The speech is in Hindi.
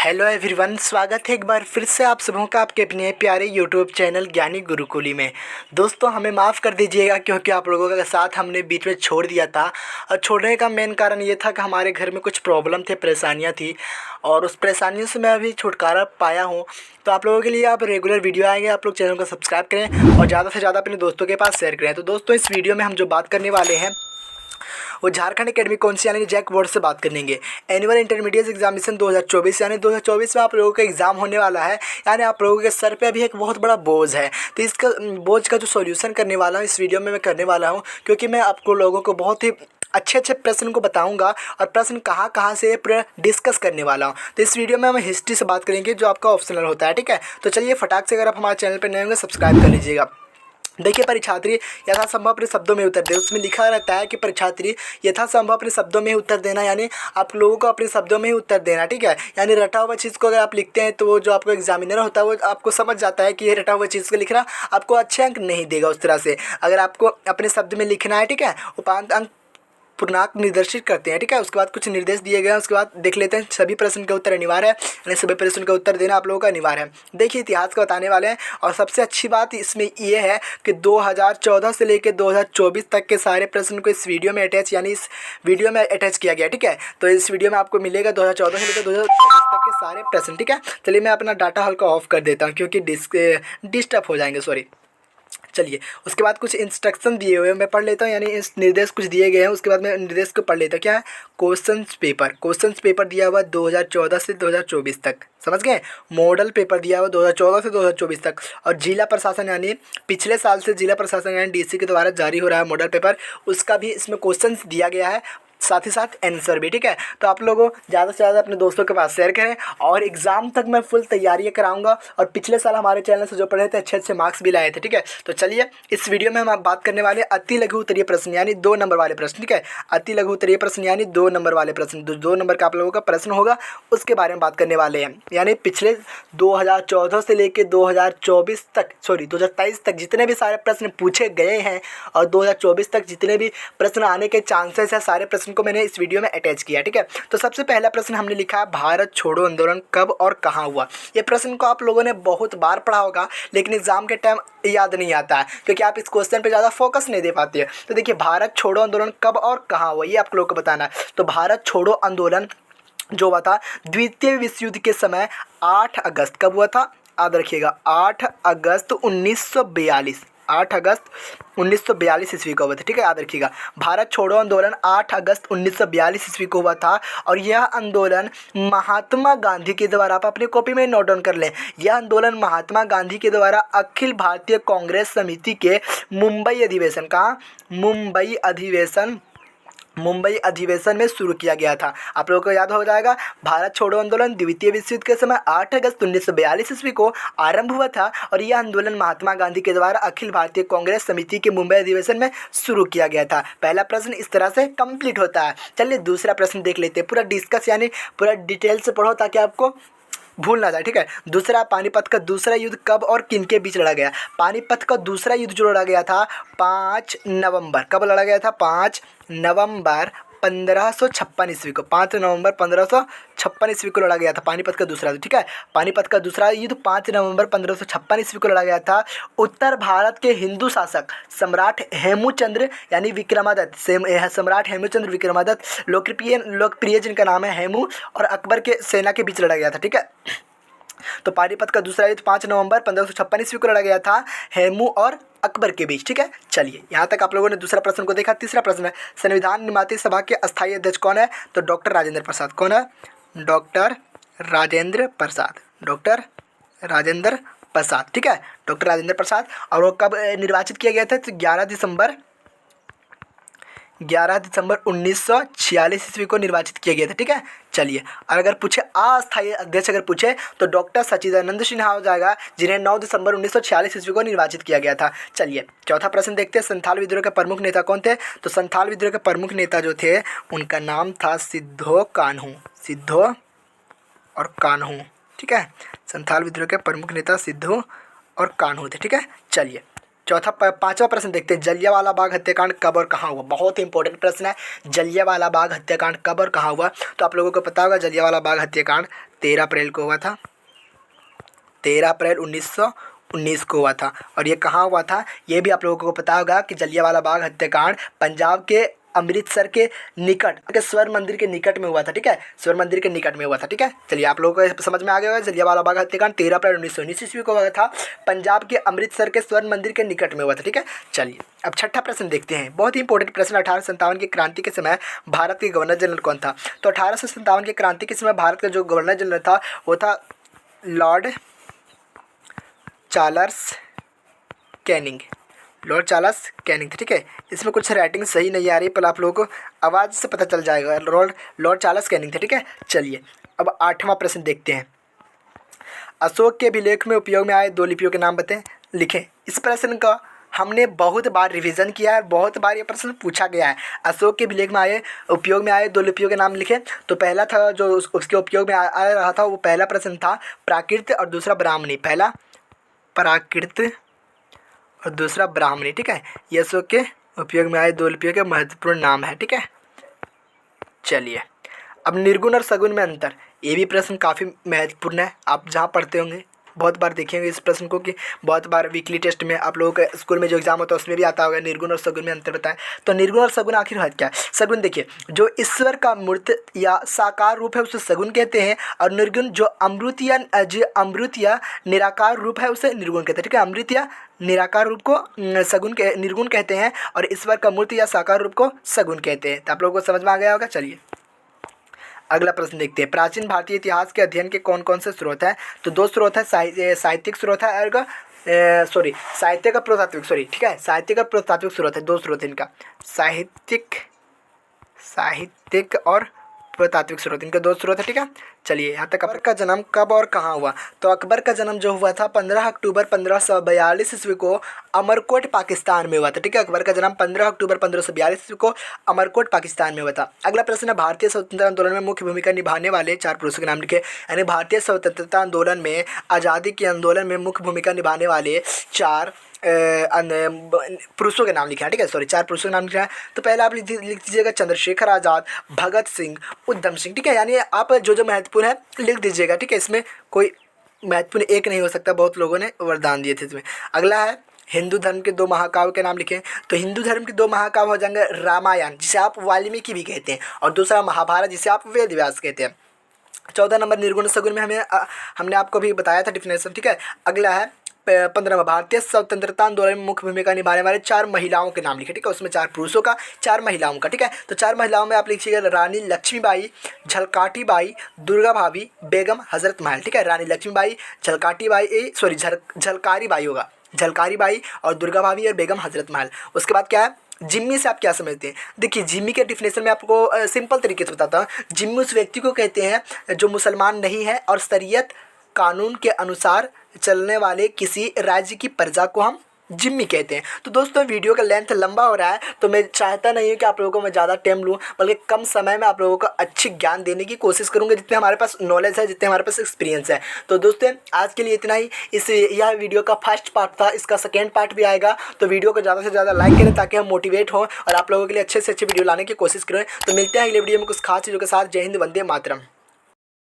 हेलो एवरीवन, स्वागत है एक बार फिर से आप सबों का आपके अपने प्यारे यूट्यूब चैनल ज्ञानी गुरुकुली में। दोस्तों, हमें माफ़ कर दीजिएगा क्योंकि आप लोगों का साथ हमने बीच में छोड़ दिया था। और छोड़ने का मेन कारण ये था कि हमारे घर में कुछ प्रॉब्लम थे, परेशानियाँ थी, और उस परेशानियों से मैं अभी छुटकारा पाया हूँ। तो आप लोगों के लिए आप रेगुलर वीडियो आएंगे, आप लोग चैनल को सब्सक्राइब करें और ज़्यादा से ज़्यादा अपने दोस्तों के पास शेयर करें। तो दोस्तों, इस वीडियो में हम जो बात करने वाले हैं वो झारखंड एकेडमिक काउंसिल यानी जैक बोर्ड से बात करेंगे। एनुअल इंटरमीडिएट एग्जामिनेशन 2024 यानी 2024 में आप लोगों का एग्ज़ाम होने वाला है। यानी आप लोगों के सर पे अभी एक बहुत बड़ा बोझ है। तो इसका बोझ का जो सॉल्यूशन करने वाला हूँ इस वीडियो में मैं करने वाला हूँ, क्योंकि मैं आपको लोगों को बहुत ही अच्छे अच्छे प्रश्न को बताऊंगा और प्रश्न कहाँ कहाँ से पूरा डिस्कस करने वाला हूँ। तो इस वीडियो में हम हिस्ट्री से बात करेंगे जो आपका ऑप्शनल होता है। ठीक है, तो चलिए फटाक से, अगर आप हमारे चैनल पर नए होंगे सब्सक्राइब कर लीजिएगा। देखिए, परीक्षार्थी यथासंभव अपने शब्दों में उत्तर दे। उसमें लिखा रहता है कि परीक्षार्थी यथासंभव अपने शब्दों में उत्तर देना, यानी आप लोगों को अपने शब्दों में ही उत्तर देना। ठीक है, यानी रटा हुआ चीज़ को अगर आप लिखते हैं तो वो जो आपको एग्जामिनर होता है वो आपको समझ जाता है कि ये रटा हुआ चीज़ को लिख रहा, आपको अच्छे अंक नहीं देगा उस तरह से। अगर आपको अपने शब्द में लिखना है, ठीक है, वो 5 अंक पूर्णांक निर्देशित करते हैं। ठीक है, उसके बाद कुछ निर्देश दिए गए हैं, उसके बाद देख लेते हैं। सभी प्रश्न का उत्तर अनिवार्य है, यानी सभी प्रश्न का उत्तर देना आप लोगों का अनिवार्य है। देखिए, इतिहास का बताने वाले हैं और सबसे अच्छी बात इसमें ये है कि 2014 से लेकर 2024 तक के सारे प्रश्न को इस वीडियो में अटैच, यानी इस वीडियो में अटैच किया गया। ठीक है, तो इस वीडियो में आपको मिलेगा 2014 से लेकर 2024 तक के सारे प्रश्न। ठीक है, चलिए मैं अपना डाटा हल्का ऑफ कर देता हूँ क्योंकि डिस्टर्ब हो जाएंगे, सॉरी। चलिए, उसके बाद कुछ इंस्ट्रक्शन दिए हुए हैं, मैं पढ़ लेता हूँ, यानी इस निर्देश कुछ दिए गए हैं, उसके बाद मैं निर्देश को पढ़ लेता हूँ। क्या है? क्वेश्चन पेपर दिया हुआ 2014 से 2024 तक, समझ गए। मॉडल पेपर दिया हुआ 2014 से 2024 तक, और जिला प्रशासन यानी पिछले साल से जिला प्रशासन यानी डीसी के द्वारा जारी हो रहा है मॉडल पेपर, उसका भी इसमें क्वेश्चन दिया गया है, साथ ही साथ आंसर भी। ठीक है, तो आप लोगों ज़्यादा से ज़्यादा अपने दोस्तों के पास शेयर करें, और एग्ज़ाम तक मैं फुल तैयारियाँ कराऊंगा। और पिछले साल हमारे चैनल से जो पढ़े थे अच्छे अच्छे मार्क्स भी लाए थे। ठीक है, तो चलिए इस वीडियो में हम आप बात करने वाले अति लघु उत्तरीय प्रश्न यानी 2 नंबर वाले प्रश्न। ठीक है, अति लघु उत्तरीय प्रश्न यानी 2 नंबर वाले प्रश्न, 2 नंबर का आप लोगों का प्रश्न होगा, उसके बारे में बात करने वाले हैं। यानी पिछले 2014 से लेकर 2024 तक, सॉरी 2023 तक जितने भी सारे प्रश्न पूछे गए हैं और 2024 तक जितने भी प्रश्न आने के चांसेस है, सारे प्रश्न को मैंने इस वीडियो में अटैच किया। ठीक है, तो सबसे पहला प्रश्न हमने लिखा है, भारत छोड़ो आंदोलन कब और कहाँ हुआ। ये प्रश्न को आप लोगों ने बहुत बार पढ़ा होगा, लेकिन एग्जाम के टाइम याद नहीं आता है क्योंकि आप इस क्वेश्चन पे ज़्यादा फोकस नहीं दे पाते हैं। तो देखिए, भारत छोड़ो आंदोलन कब और कहाँ हुआ, ये आप लोगों को बताना है। तो भारत छोड़ो आंदोलन जो हुआ था द्वितीय विश्व युद्ध के समय 8 अगस्त, कब हुआ था? याद रखिएगा, 8 अगस्त 1942, 8 अगस्त 1942 ईस्वी को हुआ था। ठीक है, याद रखिएगा, भारत छोड़ो आंदोलन 8 अगस्त 1942 ईस्वी को हुआ था। और यह आंदोलन महात्मा गांधी के द्वारा, आप अपनी कॉपी में नोट डाउन कर लें, यह आंदोलन महात्मा गांधी के द्वारा अखिल भारतीय कांग्रेस समिति के मुंबई अधिवेशन का, मुंबई अधिवेशन में शुरू किया गया था। आप लोगों को याद हो जाएगा, भारत छोड़ो आंदोलन द्वितीय विश्व युद्ध के समय 8 अगस्त 1942 ईस्वी को आरंभ हुआ था, और यह आंदोलन महात्मा गांधी के द्वारा अखिल भारतीय कांग्रेस समिति के मुंबई अधिवेशन में शुरू किया गया था। पहला प्रश्न इस तरह से कंप्लीट होता है। चलिए दूसरा प्रश्न देख लेते हैं, पूरा डिस्कस यानी पूरा डिटेल से पढ़ो ताकि आपको भूल ना जाए। ठीक है, दूसरा, पानीपत का दूसरा युद्ध कब और किन के बीच लड़ा गया। पानीपत का दूसरा युद्ध जो लड़ा गया था 5 नवंबर, कब लड़ा गया था? 5 नवंबर 1556 ईस्वी को, 5 नवंबर 1556 ईस्वी को लड़ा गया था पानीपत का दूसरा युद्ध। ठीक है, पानीपत का दूसरा युद्ध 5 नवंबर 1556 ईस्वी को लड़ा गया था। उत्तर भारत के हिंदू शासक सम्राट हेमूचंद्र यानी विक्रमादित्य, सम्राट हेमूचंद्र विक्रमादित्य, लोकप्रिय जिनका नाम है हेमू, और अकबर के सेना के बीच लड़ा गया था। ठीक है, तो पानीपत का दूसरा युद्ध 5 नवंबर 1556 ईस्वी को लड़ा गया था हेमू और अकबर के बीच। ठीक है, चलिए यहाँ तक आप लोगों ने दूसरा प्रश्न को देखा। तीसरा प्रश्न है, संविधान निर्माता सभा के अस्थायी अध्यक्ष कौन है? तो डॉक्टर राजेंद्र प्रसाद। कौन है? Doctor Rajendra Prasad, doctor Rajendra Prasad. ठीक है, डॉक्टर राजेंद्र प्रसाद। और वो कब निर्वाचित किया गया था? तो 11 दिसंबर 1946 ईस्वी को निर्वाचित किया गया था। ठीक है, चलिए, और अगर पूछे अस्थायी अध्यक्ष अगर पूछे तो डॉक्टर सच्चिदानंद सिन्हा हो जाएगा, जिन्हें 9 दिसंबर 1946 ईस्वी को निर्वाचित किया गया था। चलिए चौथा प्रश्न देखते हैं, संथाल विद्रोह के प्रमुख नेता कौन थे? तो संथाल विद्रोह के प्रमुख नेता जो थे उनका नाम था सिद्धो कान्हू, सिद्धो और कान्हू। ठीक है, संथाल विद्रोह के प्रमुख नेता सिद्धो और कान्हू थे। ठीक है, चलिए पांचवा प्रश्न देखते हैं, जलियांवाला बाग हत्याकांड कब और कहाँ हुआ। बहुत इंपॉर्टेंट प्रश्न है, जलियांवाला बाग हत्याकांड कब और कहाँ हुआ। तो आप लोगों को पता होगा जलियांवाला बाग हत्याकांड 13 अप्रैल को हुआ था, 13 अप्रैल 1919 को हुआ था। और ये कहाँ हुआ था ये भी आप लोगों को पता होगा कि जलियांवाला बाग हत्याकांड पंजाब के अमृतसर के निकट के स्वर्ण मंदिर के निकट में हुआ था। ठीक है, स्वर्ण मंदिर के निकट में हुआ था। ठीक है, चलिए आप लोगों को समझ में आ गया होगा। जलियांवाला बाग हत्याकांड 13 अप्रैल 1919 ईस्वी को हुआ था, पंजाब के अमृतसर के स्वर्ण मंदिर के निकट में हुआ था। ठीक है, चलिए अब छठा प्रश्न देखते हैं, बहुत ही इंपॉर्टेंट प्रश्न। 1857 की क्रांति के समय भारत के गवर्नर जनरल कौन था? तो 1857 की क्रांति के समय भारत का जो गवर्नर जनरल था वो था Lord Charles Canning. Lord Charles Canning थे। ठीक है, इसमें कुछ राइटिंग सही नहीं आ रही पर आप लोगों को आवाज़ से पता चल जाएगा। लॉर्ड चार्ल्स कैनिंग थे। ठीक है, चलिए अब 8वां प्रश्न देखते हैं। अशोक के अभिलेख में उपयोग में आए 2 लिपियों के नाम बताएं, लिखें। इस प्रश्न का हमने बहुत बार रिवीजन किया है, बहुत बार ये प्रश्न पूछा गया है। अशोक के अभिलेख में उपयोग में आए 2 लिपियों के नाम लिखें। तो पहला था जो उसके उपयोग में आ रहा था वो पहला प्रश्न था प्राकृत और दूसरा ब्राह्मणी। पहला प्राकृत और दूसरा ब्राह्मणी। ठीक है, ये अशोक के उपयोग में आए 2 लिपियों के महत्वपूर्ण नाम है। ठीक है, चलिए अब निर्गुण और सगुण में अंतर, ये भी प्रश्न काफ़ी महत्वपूर्ण है। आप जहाँ पढ़ते होंगे बहुत बार देखेंगे इस प्रश्न को कि बहुत बार वीकली टेस्ट में आप लोगों के स्कूल में जो एग्जाम होता है उसमें भी आता होगा निर्गुण और सगुण में अंतर बताएं। तो निर्गुण और सगुण आखिर है क्या? सगुण देखिए, जो ईश्वर का मूर्त या साकार रूप है उसे सगुण कहते हैं, और निर्गुण जो अमृत या निराकार रूप है उसे निर्गुण कहते हैं। ठीक है, अमृत या निराकार रूप को निर्गुण कहते हैं और ईश्वर का मूर्त या साकार रूप को सगुण कहते हैं। तो आप लोगों को समझ में आ गया होगा। चलिए अगला प्रश्न देखते हैं, प्राचीन भारतीय इतिहास के अध्ययन के कौन कौन से स्रोत हैं? तो 2 स्रोत है, साहित्यिक स्रोत है और साहित्य का पुरातात्विक। ठीक है, साहित्य का पुरातात्विक स्रोत है, 2 स्रोत है इनका, साहित्यिक और पुरातात्विक स्रोत, इनके 2 स्रोत है। ठीक है, चलिए यहाँ तक। अकबर का जन्म कब और कहाँ हुआ? तो अकबर का जन्म जो हुआ था 15 अक्टूबर 1542 ईस्वी को अमरकोट पाकिस्तान में हुआ था। ठीक है, अकबर का जन्म 15 अक्टूबर 1542 ईस्वी को अमरकोट पाकिस्तान में हुआ था। अगला प्रश्न है, भारतीय स्वतंत्रता आंदोलन में मुख्य भूमिका निभाने वाले 4 पुरुषों के नाम लिखे। यानी भारतीय स्वतंत्रता आंदोलन में, आज़ादी के आंदोलन में मुख्य भूमिका निभाने वाले 4 पुरुषों के नाम लिखे हैं। ठीक है, 4 पुरुषों के नाम लिखे हैं। तो पहले आप लिख दीजिएगा चंद्रशेखर आज़ाद, भगत सिंह, उधम सिंह। ठीक है, यानी आप जो महत्वपूर्ण है लिख दीजिएगा। ठीक है, इसमें कोई महत्वपूर्ण एक नहीं हो सकता, बहुत लोगों ने वरदान दिए थे इसमें। अगला है, हिंदू धर्म के 2 महाकाव्य के नाम लिखें। तो हिंदू धर्म के 2 महाकाव्य हो जाएंगे रामायण, जिसे आप वाल्मीकि भी कहते हैं, और दूसरा महाभारत, जिसे आप वेद व्यास कहते हैं। 14 नंबर निर्गुण सगुण में हमने आपको भी बताया था डिफिनेशन। ठीक है, अगला है 15वां, भारतीय स्वतंत्रता आंदोलन में मुख्य भूमिका निभाने वाले 4 महिलाओं के नाम लिखे। ठीक है, उसमें 4 पुरुषों का, 4 महिलाओं का। ठीक है, तो 4 महिलाओं में आप लिखिएगा रानी लक्ष्मीबाई, झलकाठी बाई, दुर्गा भाभी, बेगम हजरत महल। ठीक है, रानी लक्ष्मीबाई, झलकारी बाई होगा, झलकारी बाई और दुर्गा भाभी और बेगम हजरत महल। उसके बाद क्या है, जिम्मी से आप क्या समझते हैं? देखिए, जिम्मी के डिफिनेशन में आपको सिंपल तरीके से बताता हूँ। जिम्मी उस व्यक्ति को कहते हैं जो मुसलमान नहीं है और शरीयत कानून के अनुसार चलने वाले किसी राज्य की प्रजा को हम जिम्मी कहते हैं। तो दोस्तों, वीडियो का लेंथ लंबा हो रहा है तो मैं चाहता नहीं हूँ कि आप लोगों को मैं ज़्यादा टाइम लूँ, बल्कि कम समय में आप लोगों को अच्छी ज्ञान देने की कोशिश करूँगा, जितने हमारे पास नॉलेज है, जितने हमारे पास एक्सपीरियंस है। तो दोस्तों, आज के लिए इतना ही। यह वीडियो का फर्स्ट पार्ट था, इसका सेकेंड पार्ट भी आएगा। तो वीडियो को ज़्यादा से ज़्यादा लाइक करें ताकि हम मोटिवेट हों और आप लोगों के लिए अच्छे से अच्छे वीडियो लाने की कोशिश करें। तो मिलते हैं अगले वीडियो में कुछ खास चीज़ों के साथ। जय हिंद, वंदे मातरम।